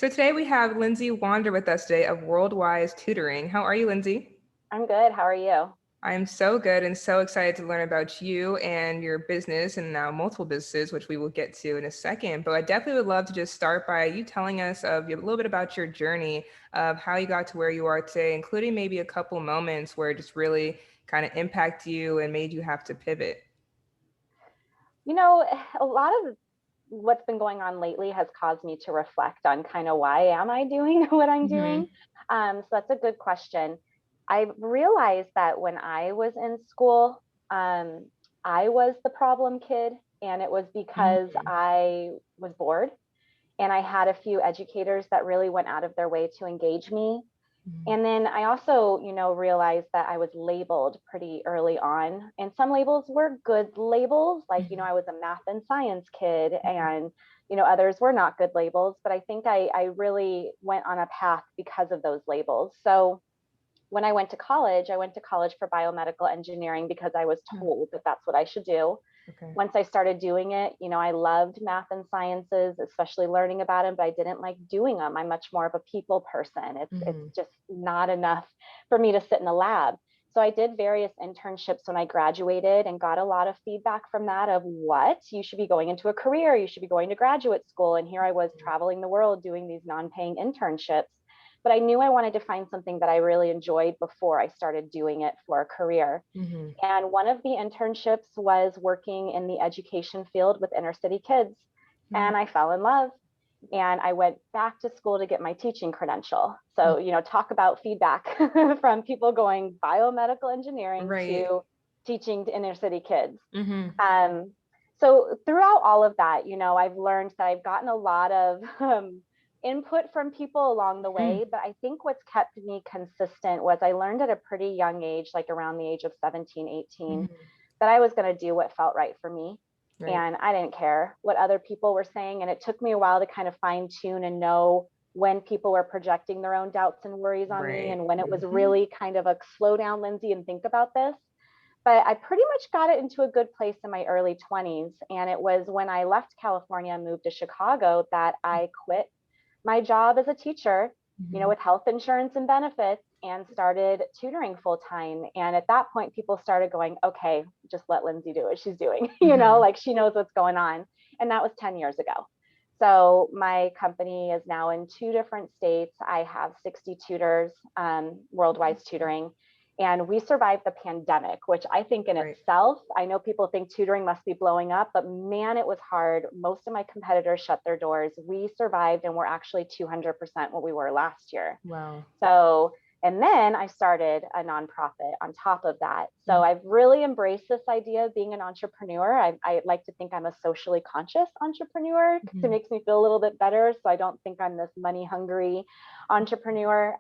So today we have Lindsey Wander with us today of WorldWise Tutoring. How are you, Lindsey? I'm good. How are you? I'm so good and so excited to learn about you and your business and now multiple businesses, which we will get to in a second. But I definitely would love to just start by you telling us a little bit about your journey of how you got to where you are today, including maybe a couple moments where it just really kind of impacted you and made you have to pivot. You know, a lot of what's been going on lately has caused me to reflect on kind of why am I doing what I'm Mm-hmm. doing? So that's a good question. I realized that when I was in school, um, I was the problem kid, and it was because Mm-hmm. I was bored, and I had a few educators that really went out of their way to engage me. And then I also, realized that I was labeled pretty early on. And some labels were good labels, like, I was a math and science kid, and, others were not good labels. But I think I really went on a path because of those labels. So when I went to college for biomedical engineering because I was Mm-hmm. told that that's what I should do. Okay. Once I started doing it, I loved math and sciences, especially learning about them, but I didn't like doing them. I'm much more of a people person. It's Mm-hmm. just not enough for me to sit in a lab. So I did various internships when I graduated and got a lot of feedback from that of what you should be going into a career, you should be going to graduate school. And here I was traveling the world doing these non-paying internships. But I knew I wanted to find something that I really enjoyed before I started doing it for a career. Mm-hmm. And one of the internships was working in the education field with inner city kids. And I fell in love. And I went back to school to get my teaching credential. So, talk about feedback from people going biomedical engineering Right. to teaching to inner city kids. Mm-hmm. Um, so throughout all of that, I've learned that I've gotten a lot of input from people along the way. But I think what's kept me consistent was I learned at a pretty young age, like around the age of 17, 18, Mm-hmm. that I was going to do what felt right for me. Right. And I didn't care what other people were saying. And it took me a while to kind of fine tune and know when people were projecting their own doubts and worries on me, Right. and when it was Mm-hmm. really kind of a slow down, Lindsey, and think about this. But I pretty much got it into a good place in my early 20s. And it was when I left California and moved to Chicago that I quit my job as a teacher, Mm-hmm. with health insurance and benefits, and started tutoring full time. And at that point, people started going, okay, just let Lindsey do what she's doing, Mm-hmm. like she knows what's going on. And that was 10 years ago. So my company is now in 2 different states. I have 60 tutors, WorldWise Tutoring, and we survived the pandemic, which I think in Right. itself, I know people think tutoring must be blowing up, but man, it was hard. Most of my competitors shut their doors. We survived, and we're actually 200% what we were last year. Wow. So, and then I started a nonprofit on top of that. So Mhm. I've really embraced this idea of being an entrepreneur. I like to think I'm a socially conscious entrepreneur because it Mhm. makes me feel a little bit better. So I don't think I'm this money hungry entrepreneur.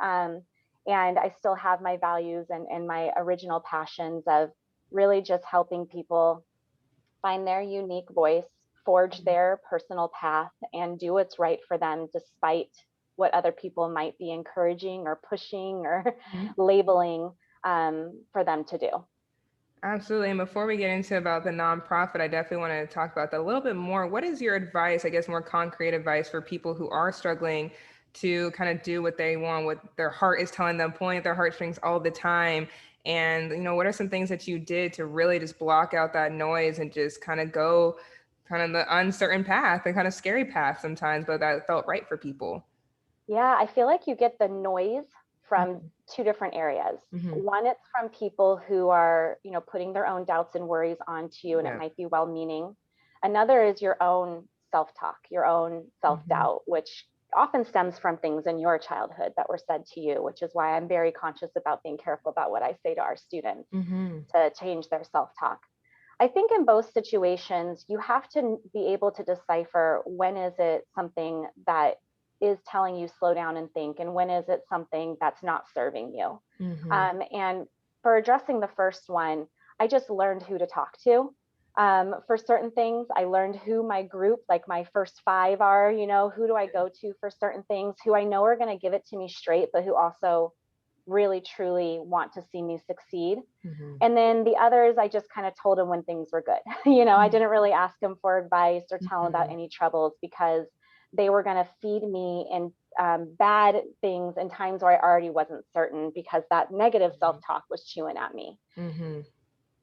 And I still have my values and my original passions of really just helping people find their unique voice, forge Mhm. their personal path, and do what's right for them despite what other people might be encouraging or pushing or Mhm. labeling for them to do. Absolutely. And before we get into about the nonprofit, I definitely want to talk about that a little bit more. What is your advice, I guess, more concrete advice for people who are struggling to kind of do what they want, what their heart is telling them, pulling at their heartstrings all the time? And, what are some things that you did to really just block out that noise and just kind of go kind of the uncertain path and kind of scary path sometimes, but that felt right for people? Yeah, I feel like you get the noise from Mhm. 2 different areas. Mhm. One, it's from people who are, putting their own doubts and worries onto you, and it Yeah. might be well meaning. Another is your own self talk, your own self Mhm. doubt, which often stems from things in your childhood that were said to you, which is why I'm very conscious about being careful about what I say to our students Mhm. to change their self talk. I think in both situations, you have to be able to decipher when is it something that is telling you slow down and think, and when is it something that's not serving you. Mhm. And for addressing the first one, I just learned who to talk to. For certain things, I learned who my group, like my first five are, who do I go to for certain things, who I know are going to give it to me straight, but who also really truly want to see me succeed. Mhm. And then the others, I just kind of told them when things were good. I Mhm. didn't really ask them for advice or tell them about Mhm. any troubles because they were going to feed me in bad things in times where I already wasn't certain, because that negative self-talk was chewing at me.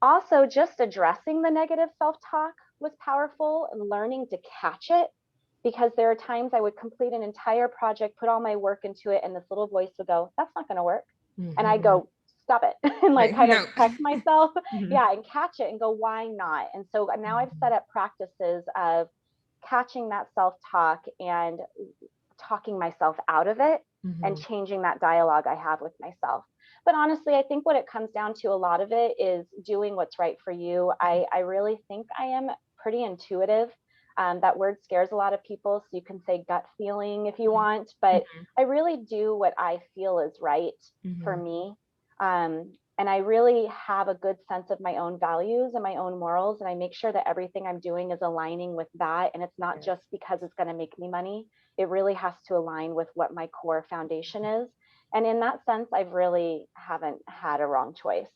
Also, just addressing the negative self-talk was powerful, and learning to catch it, because there are times I would complete an entire project, put all my work into it, and this little voice would go, that's not going to work. And I go, stop it, and like kind of check myself, and catch it and go, why not? And so now I've set up practices of catching that self-talk and talking myself out of it, and changing that dialogue I have with myself. But honestly, I think what it comes down to, a lot of it is doing what's right for you. I really think I am pretty intuitive. That word scares a lot of people, so you can say gut feeling if you want, but I really do what I feel is right for me. And I really have a good sense of my own values and my own morals, and I make sure that everything I'm doing is aligning with that. And it's not just because it's going to make me money. It really has to align with what my core foundation is. And in that sense, I really haven't had a wrong choice.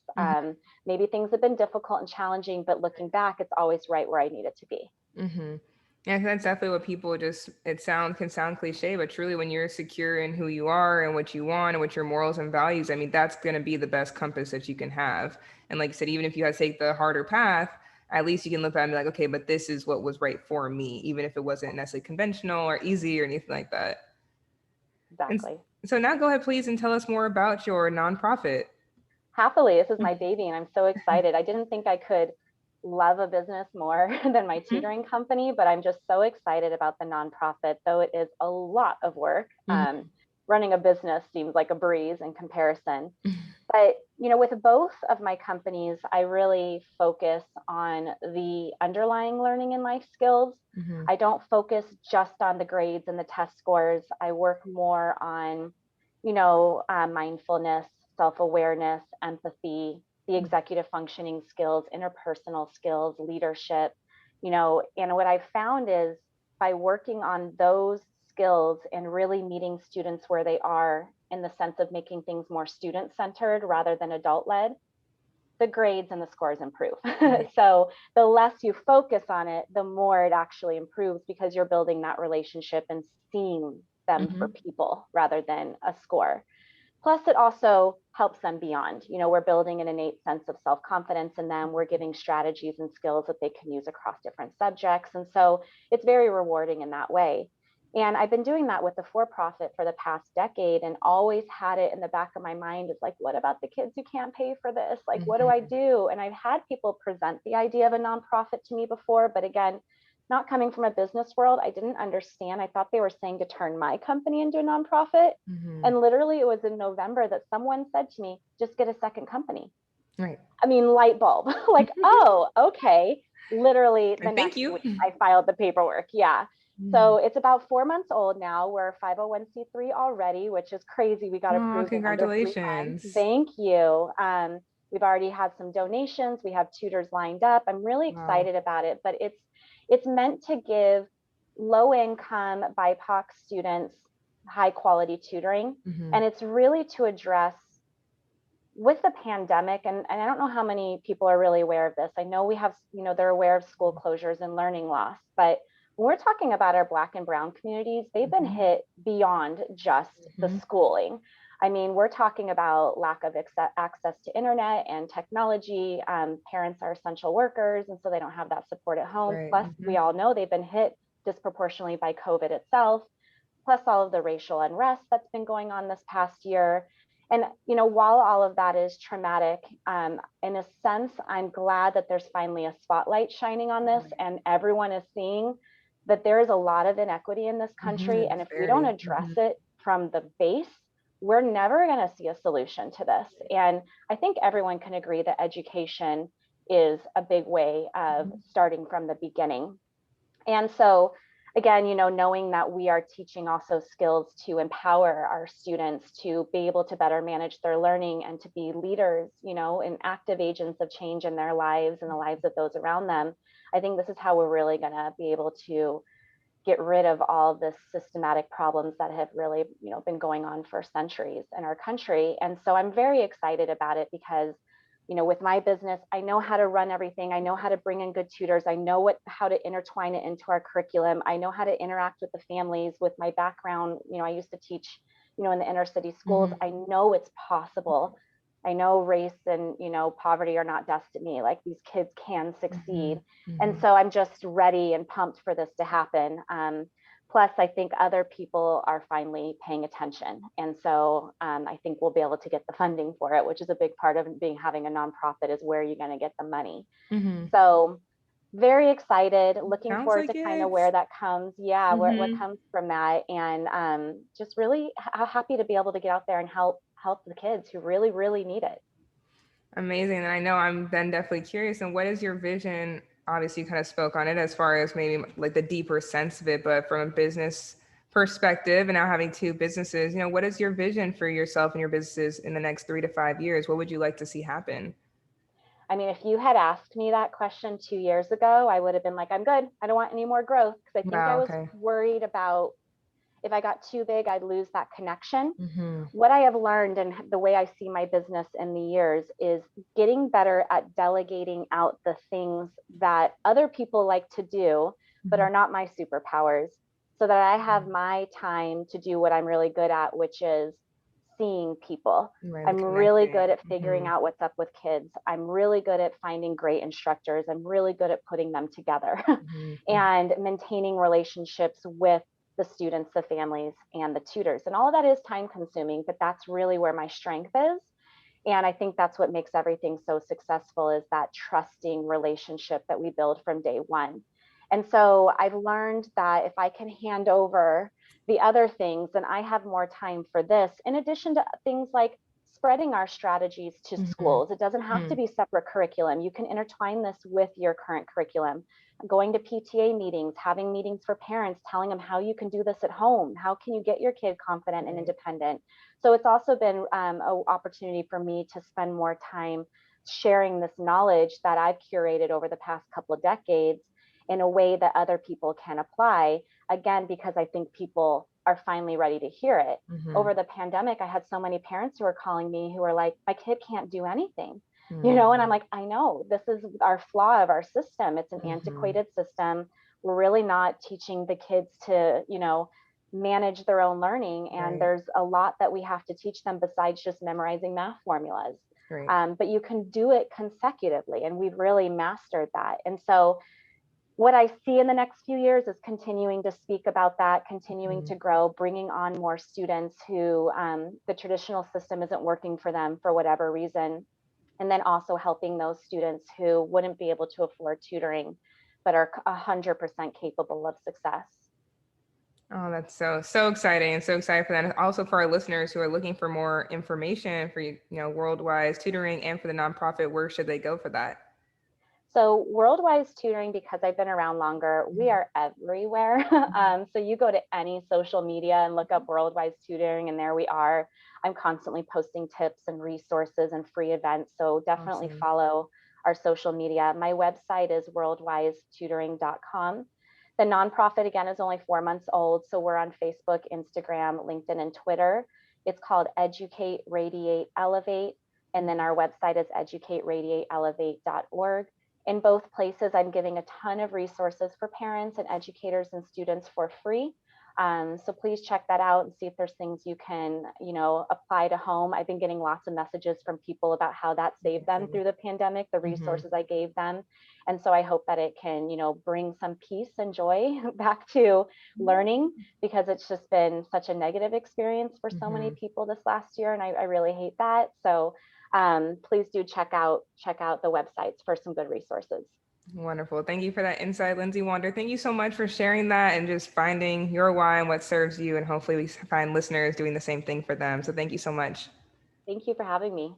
Maybe things have been difficult and challenging, but looking back, it's always right where I need it to be. Yeah, that's definitely what people can sound cliche, but truly when you're secure in who you are and what you want and what your morals and values, I mean, that's going to be the best compass that you can have. And like I said, even if you had to take the harder path, at least you can look at it and be like, okay, but this is what was right for me, even if it wasn't necessarily conventional or easy or anything like that. Exactly. And so now go ahead, please, and tell us more about your nonprofit. Happily, this is my baby, and I'm so excited. I didn't think I could love a business more than my tutoring company, but I'm just so excited about the nonprofit, though it is a lot of work. Running a business seems like a breeze in comparison. But, with both of my companies, I really focus on the underlying learning and life skills. I don't focus just on the grades and the test scores. I work more on, mindfulness, self-awareness, empathy, the executive functioning skills, interpersonal skills, leadership, and what I've found is by working on those skills and really meeting students where they are, in the sense of making things more student-centered rather than adult-led, the grades and the scores improve. So the less you focus on it, the more it actually improves, because you're building that relationship and seeing them for people rather than a score. Plus, it also helps them beyond. We're building an innate sense of self-confidence in them. We're giving strategies and skills that they can use across different subjects. And so it's very rewarding in that way. And I've been doing that with the for-profit for the past decade, and always had it in the back of my mind. It's like, what about the kids who can't pay for this? Like, what do I do? And I've had people present the idea of a nonprofit to me before, but again, not coming from a business world, I didn't understand. I thought they were saying to turn my company into a nonprofit. And literally it was in November that someone said to me, just get a second company. Right. I mean, light bulb. Like, oh, okay. Literally the Thank next you. week I filed the paperwork. Yeah. So it's about 4 months old now. We're 501c3 already, which is crazy. We got approved in under 3 months. Thank you. We've already had some donations. We have tutors lined up. I'm really excited about it, but it's meant to give low-income BIPOC students high-quality tutoring. And it's really to address, with the pandemic, and I don't know how many people are really aware of this. I know we have, they're aware of school closures and learning loss, but when we're talking about our Black and Brown communities, they've been hit beyond just the schooling. I mean, we're talking about lack of access to internet and technology. Parents are essential workers, and so they don't have that support at home. Plus, we all know they've been hit disproportionately by COVID itself, plus all of the racial unrest that's been going on this past year. And, while all of that is traumatic, in a sense, I'm glad that there's finally a spotlight shining on this, and everyone is seeing that there is a lot of inequity in this country. And if we don't address it from the base, we're never going to see a solution to this. And I think everyone can agree that education is a big way of starting from the beginning. And so again, knowing that we are teaching also skills to empower our students to be able to better manage their learning and to be leaders, and active agents of change in their lives and the lives of those around them. I think this is how we're really going to be able to get rid of all of this systematic problems that have really, been going on for centuries in our country. And so I'm very excited about it, because, with my business, I know how to run everything. I know how to bring in good tutors. I know how to intertwine it into our curriculum. I know how to interact with the families. With my background, I used to teach, in the inner city schools. I know it's possible. I know race and, poverty are not destiny. Like, these kids can succeed. And so I'm just ready and pumped for this to happen. Plus, I think other people are finally paying attention. And so I think we'll be able to get the funding for it, which is a big part of having a nonprofit, is where you're going to get the money. So very excited, looking forward to kind of where that comes. Yeah, what comes from that. And just really happy to be able to get out there and help the kids who really, really need it. Amazing. And I know I'm then definitely curious. And what is your vision? Obviously, you kind of spoke on it as far as maybe like the deeper sense of it, but from a business perspective, and now having two businesses, what is your vision for yourself and your businesses in the next 3 to 5 years? What would you like to see happen? I mean, if you had asked me that question 2 years ago, I would have been like, I'm good. I don't want any more growth, because I think I was worried about, if I got too big, I'd lose that connection. What I have learned, and the way I see my business in the years, is getting better at delegating out the things that other people like to do, but are not my superpowers, so that I have my time to do what I'm really good at, which is seeing people. I'm really good at figuring out what's up with kids. I'm really good at finding great instructors. I'm really good at putting them together and maintaining relationships with the students, the families, and the tutors. And all of that is time consuming, but that's really where my strength is. And I think that's what makes everything so successful, is that trusting relationship that we build from day one. And so I've learned that if I can hand over the other things, then I have more time for this, in addition to things like spreading our strategies to schools. It doesn't have to be separate curriculum. You can intertwine this with your current curriculum. Going to PTA meetings, having meetings for parents, telling them how you can do this at home. How can you get your kid confident and independent? So it's also been an opportunity for me to spend more time sharing this knowledge that I've curated over the past couple of decades in a way that other people can apply. Again, because I think people are finally ready to hear it. Over the pandemic, I had so many parents who were calling me who were like, my kid can't do anything. And I'm like, I know, this is our flaw of our system. It's an antiquated system. We're really not teaching the kids to, manage their own learning. And there's a lot that we have to teach them besides just memorizing math formulas. But you can do it consecutively. And we've really mastered that. And so what I see in the next few years is continuing to speak about that, continuing to grow, bringing on more students who the traditional system isn't working for them for whatever reason. And then also helping those students who wouldn't be able to afford tutoring, but are 100% capable of success. Oh, that's so exciting, and so excited for that. And also for our listeners who are looking for more information for, WorldWise tutoring and for the nonprofit, where should they go for that? So WorldWise Tutoring, because I've been around longer, we are everywhere. So you go to any social media and look up WorldWise Tutoring, and there we are. I'm constantly posting tips and resources and free events. So definitely follow our social media. My website is worldwisetutoring.com. The nonprofit, again, is only 4 months old. So we're on Facebook, Instagram, LinkedIn, and Twitter. It's called Educate, Radiate, Elevate. And then our website is educateradiateelevate.org. In both places, I'm giving a ton of resources for parents and educators and students for free. So please check that out and see if there's things you can, apply to home. I've been getting lots of messages from people about how that saved them through the pandemic, the resources I gave them. And so I hope that it can, bring some peace and joy back to learning, because it's just been such a negative experience for so many people this last year. And I really hate that. So please do check out the websites for some good resources. Wonderful. Thank you for that insight, Lindsey Wander. Thank you so much for sharing that and just finding your why and what serves you. And hopefully we find listeners doing the same thing for them. So thank you so much. Thank you for having me.